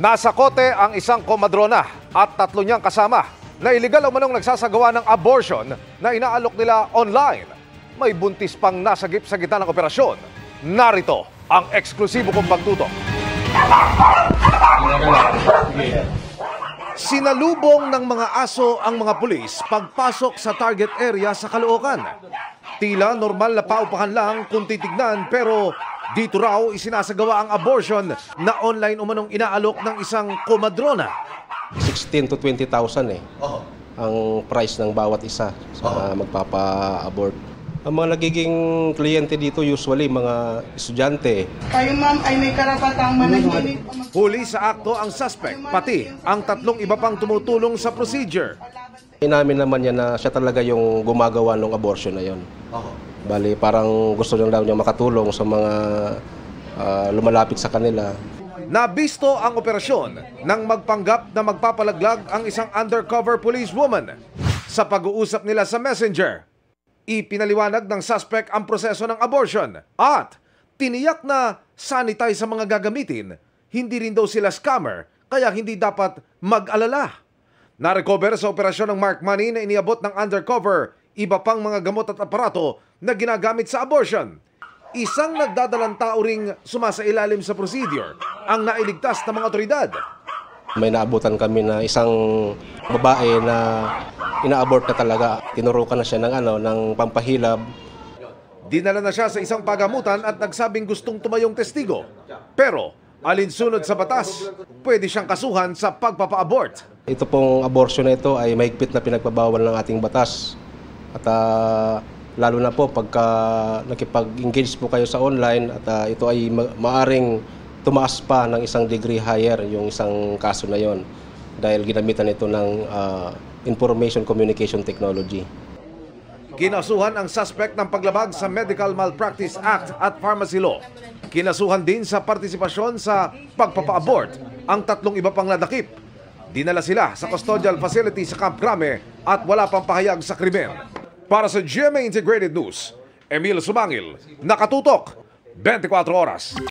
Nasa kote ang isang komadrona at 3 niyang kasama na iligal umanong nagsasagawa ng abortion na inaalok nila online. May buntis pang nasagip sa gitna ng operasyon. Narito ang eksklusibo kong pagtutok. Sinalubong ng mga aso ang mga pulis pagpasok sa target area sa Caloocan. Tila normal na paupahan lang kung titignan, pero dito raw isinasagawa ang abortion na online umanong inaalok ng isang komadrona. 16 to 20,000 ang price ng bawat isa sa magpapa-abort. Ang mga nagiging kliyente dito usually mga estudyante. Kayo ma'am ay may karapatang manahimik. Huli sa akto ang suspect, pati ang 3 iba pang tumutulong sa procedure. Inamin naman niya na siya talaga yung gumagawa ng abortion na yon. Bali, parang gusto lang daw niya makatulong sa mga lumalapit sa kanila. Nabisto ang operasyon nang magpanggap na magpapalaglag ang isang undercover policewoman. Sa pag-uusap nila sa Messenger, ipinaliwanag ng suspect ang proseso ng abortion at tiniyak na sanitize sa mga gagamitin. Hindi rin daw sila scammer, kaya hindi dapat mag-alala. Na-recover sa operasyon ng Mark Money na iniabot ng undercover iba pang mga gamot at aparato na ginagamit sa abortion. Isang nagdadalang tao ring sumasailalim sa procedure ang nailigtas ng mga otoridad. May naabutan kami na isang babae na ina-abort na talaga. Tinurukan na siya ng pampahilab. Dinala na siya sa isang pagamutan at nagsabing gustong tumayong testigo. Pero alinsunod sa batas, pwede siyang kasuhan sa pagpapa-abort. Ito pong abortion na ito ay mahigpit na pinagbabawal ng ating batas. At lalo na po pagka nakipag-engage po kayo sa online at ito ay maaring tumaas pa ng isang degree higher yung isang kaso na yon dahil ginamitan ito ng information communication technology. Kinasuhan ang suspect ng paglabag sa Medical Malpractice Act at Pharmacy Law. Kinasuhan din sa partisipasyon sa pagpapa-abort ang 3 iba pang nadakip. Dinala sila sa custodial facility sa Camp Crame at wala pang pahayag sa krimen. Para sa GMA Integrated News, Emil Sumangil, nakatutok 24 oras.